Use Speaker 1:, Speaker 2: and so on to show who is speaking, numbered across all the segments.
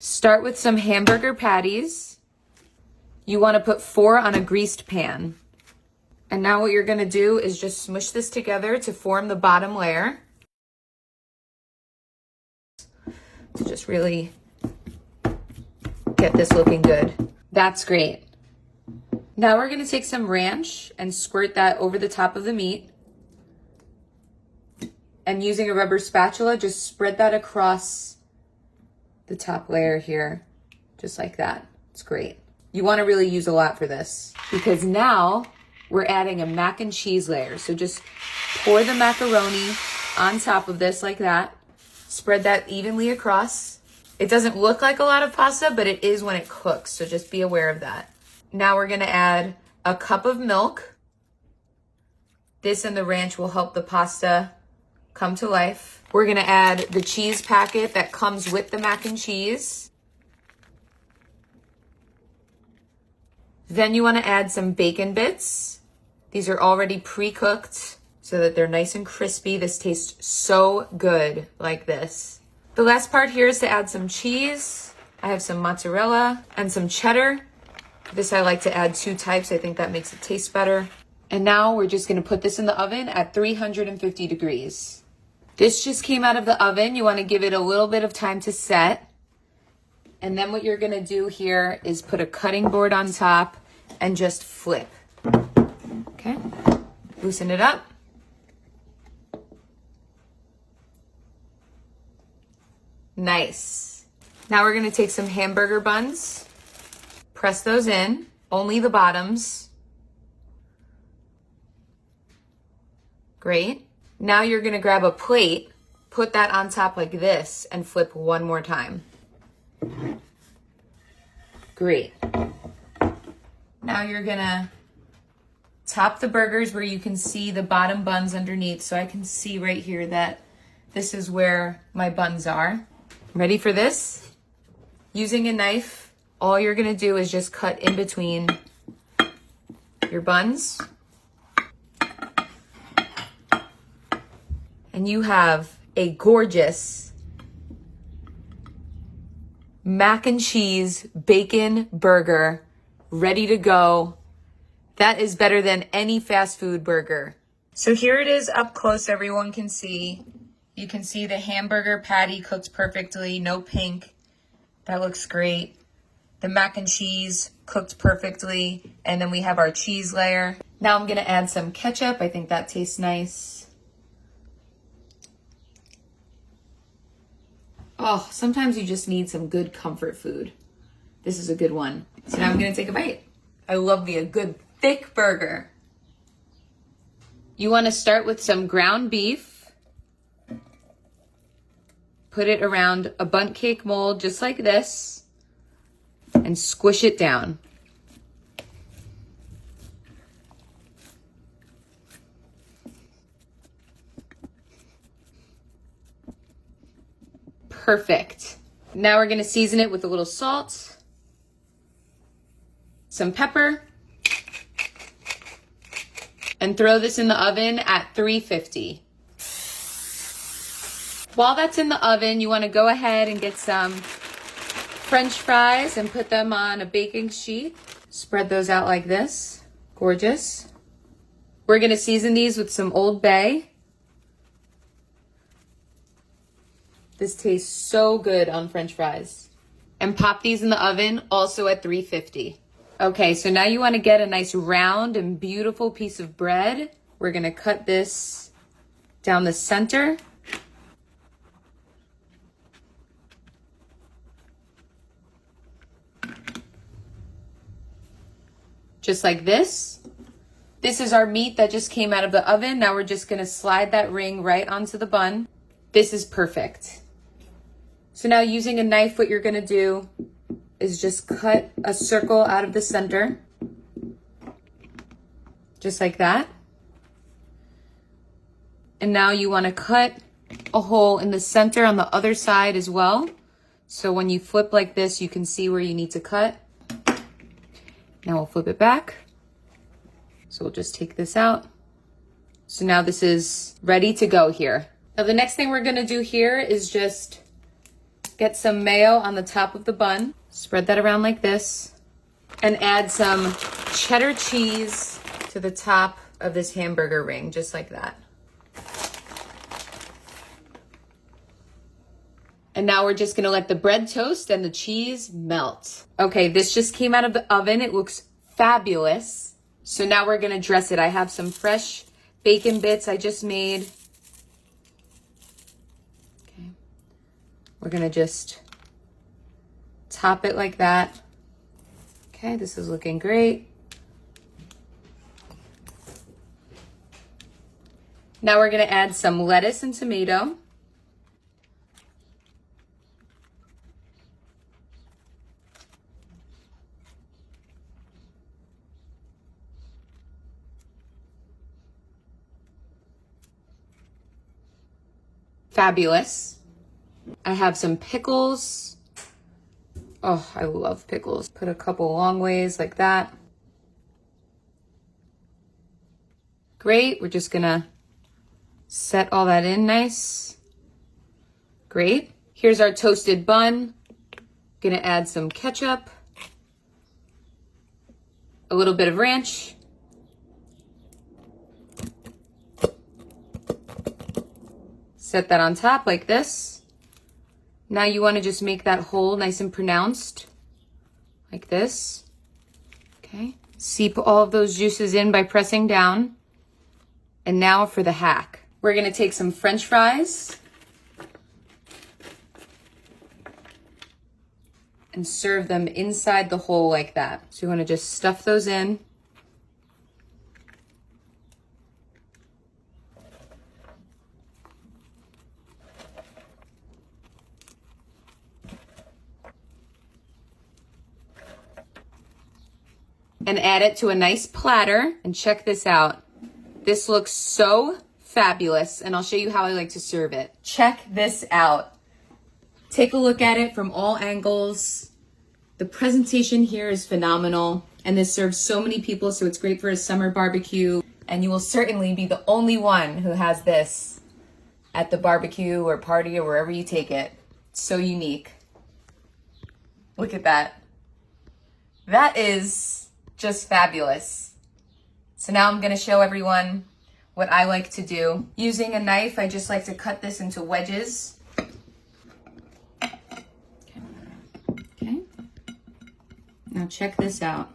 Speaker 1: Start with some hamburger patties. You want to put 4 on a greased pan. And now what you're going to do is just smush this together to form the bottom layer. To just really get this looking good. That's great. Now we're going to take some ranch and squirt that over the top of the meat. And using a rubber spatula, just spread that across the top layer here, just like that. It's great. You want to really use a lot for this because now we're adding a mac and cheese layer. So just pour the macaroni on top of this like that. Spread that evenly across. It doesn't look like a lot of pasta, but it is when it cooks. So just be aware of that. Now we're going to add a cup of milk. This and the ranch will help the pasta come to life. We're going to add the cheese packet that comes with the mac and cheese. Then you want to add some bacon bits. These are already pre-cooked so that they're nice and crispy. This tastes so good like this. The last part here is to add some cheese. I have some mozzarella and some cheddar. This I like to add 2 types. I think that makes it taste better. And now we're just going to put this in the oven at 350 degrees. This just came out of the oven. You want to give it a little bit of time to set. And then what you're going to do here is put a cutting board on top and just flip. Okay, loosen it up. Nice. Now we're going to take some hamburger buns, press those in, only the bottoms. Great. Now you're going to grab a plate, put that on top like this, and flip one more time. Great. Now you're going to top the burgers where you can see the bottom buns underneath. So I can see right here that this is where my buns are. Ready for this? Using a knife, all you're going to do is just cut in between your buns. And you have a gorgeous mac and cheese bacon burger ready to go. That is better than any fast food burger. So here it is up close, everyone can see. You can see the hamburger patty cooked perfectly, no pink. That looks great. The mac and cheese cooked perfectly. And then we have our cheese layer. Now I'm gonna add some ketchup. I think that tastes nice. Oh, sometimes you just need some good comfort food. This is a good one. So now I'm gonna take a bite. I love a good thick burger. You wanna start with some ground beef. Put it around a bundt cake mold just like this and squish it down. Perfect. Now we're gonna season it with a little salt, some pepper, and throw this in the oven at 350. While that's in the oven, you wanna go ahead and get some French fries and put them on a baking sheet. Spread those out like this. Gorgeous. We're gonna season these with some Old Bay. This tastes so good on French fries. And pop these in the oven, also at 350. Okay, so now you wanna get a nice round and beautiful piece of bread. We're gonna cut this down the center. Just like this. This is our meat that just came out of the oven. Now we're just gonna slide that ring right onto the bun. This is perfect. So now using a knife, what you're gonna do is just cut a circle out of the center. Just like that. And now you wanna cut a hole in the center on the other side as well. So when you flip like this, you can see where you need to cut. Now we'll flip it back. So we'll just take this out. So now this is ready to go here. Now the next thing we're gonna do here is just Get some mayo on the top of the bun. Spread that around like this. And add some cheddar cheese to the top of this hamburger ring, just like that. And now we're just gonna let the bread toast and the cheese melt. Okay, this just came out of the oven. It looks fabulous. So now we're gonna dress it. I have some fresh bacon bits I just made. Okay. We're gonna just top it like that. Okay, this is looking great. Now we're gonna add some lettuce and tomato. Fabulous. I have some pickles. Oh, I love pickles. Put a couple long ways like that. Great, we're just gonna set all that in nice. Great. Here's our toasted bun. Gonna add some ketchup, a little bit of ranch, set that on top like this. Now you want to just make that hole nice and pronounced, like this. Okay. Seep all of those juices in by pressing down. And now for the hack. We're gonna take some French fries and serve them inside the hole like that. So you wanna just stuff those in. And add it to a nice platter. And check this out. This looks so fabulous, and I'll show you how I like to serve it. Check this out. Take a look at it from all angles. The presentation here is phenomenal, and this serves so many people, so it's great for a summer barbecue. And you will certainly be the only one who has this at the barbecue or party or wherever you take it. It's so unique. Look at that. That is just fabulous. So now I'm gonna show everyone what I like to do. Using a knife, I just like to cut this into wedges. Okay. Now check this out.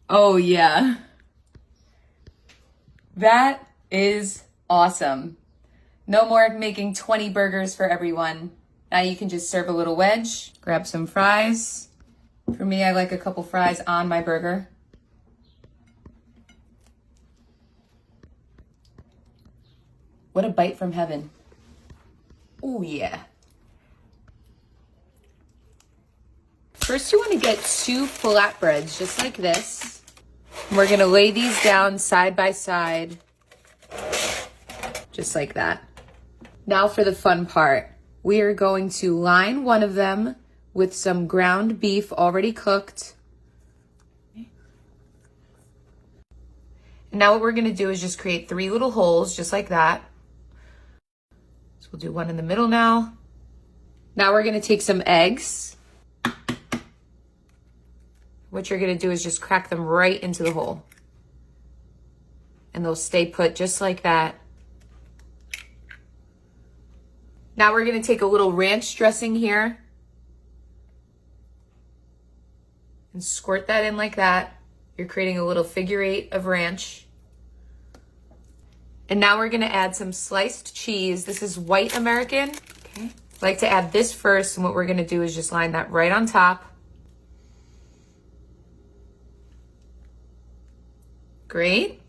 Speaker 1: Oh yeah. That is awesome. No more making 20 burgers for everyone. Now you can just serve a little wedge, grab some fries. For me, I like a couple fries on my burger. What a bite from heaven. Oh yeah. First you want to get 2 flatbreads just like this. We're gonna lay these down side by side, just like that. Now for the fun part. We are going to line one of them with some ground beef already cooked. And now what we're gonna do is just create 3 little holes just like that. So we'll do one in the middle now. Now we're gonna take some eggs. What you're gonna do is just crack them right into the hole. And they'll stay put just like that. Now we're gonna take a little ranch dressing here and squirt that in like that. You're creating a little figure 8 of ranch. And now we're gonna add some sliced cheese. This is white American. Okay. I like to add this first, and what we're gonna do is just line that right on top. Great.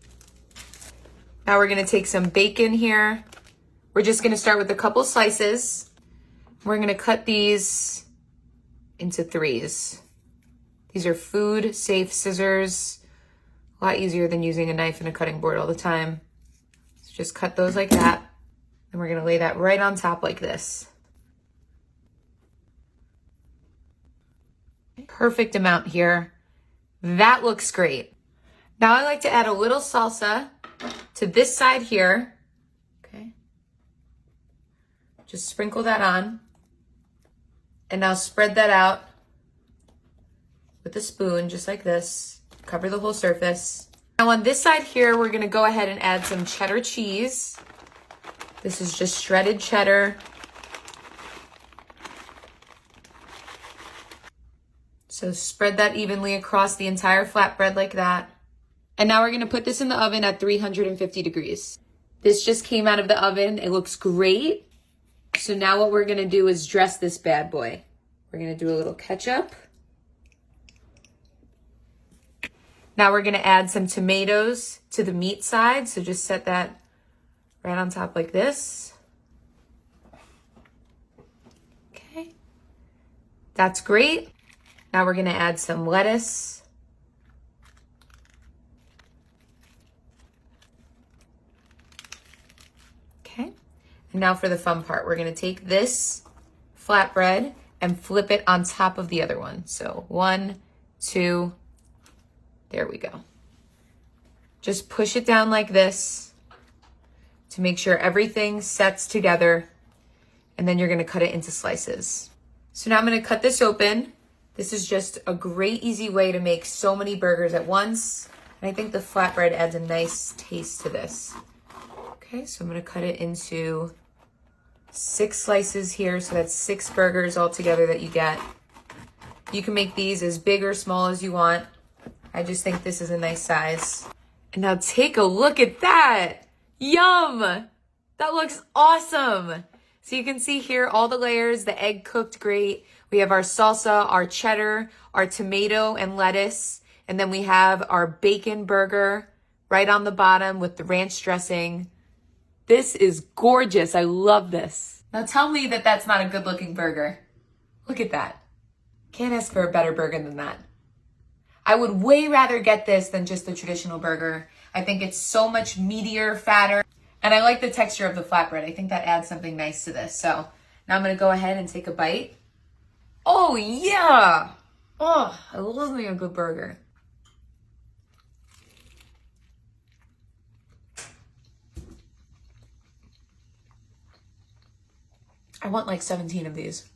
Speaker 1: Now we're gonna take some bacon here. We're just gonna start with a couple slices. We're gonna cut these into 3s. These are food safe scissors. A lot easier than using a knife and a cutting board all the time. So just cut those like that. And we're gonna lay that right on top like this. Perfect amount here. That looks great. Now I like to add a little salsa to this side here. Just sprinkle that on. And now spread that out with a spoon, just like this. Cover the whole surface. Now on this side here, we're gonna go ahead and add some cheddar cheese. This is just shredded cheddar. So spread that evenly across the entire flatbread like that. And now we're gonna put this in the oven at 350 degrees. This just came out of the oven. It looks great. So now what we're gonna do is dress this bad boy. We're gonna do a little ketchup. Now we're gonna add some tomatoes to the meat side. So just set that right on top like this. Okay, that's great. Now we're gonna add some lettuce. Okay, and now for the fun part, we're gonna take this flatbread and flip it on top of the other one. So 1, 2, there we go. Just push it down like this to make sure everything sets together, and then you're gonna cut it into slices. So now I'm gonna cut this open. This is just a great, easy way to make so many burgers at once. And I think the flatbread adds a nice taste to this. Okay, so I'm gonna cut it into 6 slices here. So that's 6 burgers all together that you get. You can make these as big or small as you want. I just think this is a nice size. And now take a look at that. Yum! That looks awesome. So you can see here all the layers, the egg cooked great. We have our salsa, our cheddar, our tomato and lettuce. And then we have our bacon burger right on the bottom with the ranch dressing. This is gorgeous. I love this. Now tell me that that's not a good looking burger. Look at that. Can't ask for a better burger than that. I would way rather get this than just the traditional burger. I think it's so much meatier, fatter. And I like the texture of the flatbread. I think that adds something nice to this. So now I'm gonna go ahead and take a bite. Oh yeah! Oh, I love me a good burger. I want like 17 of these.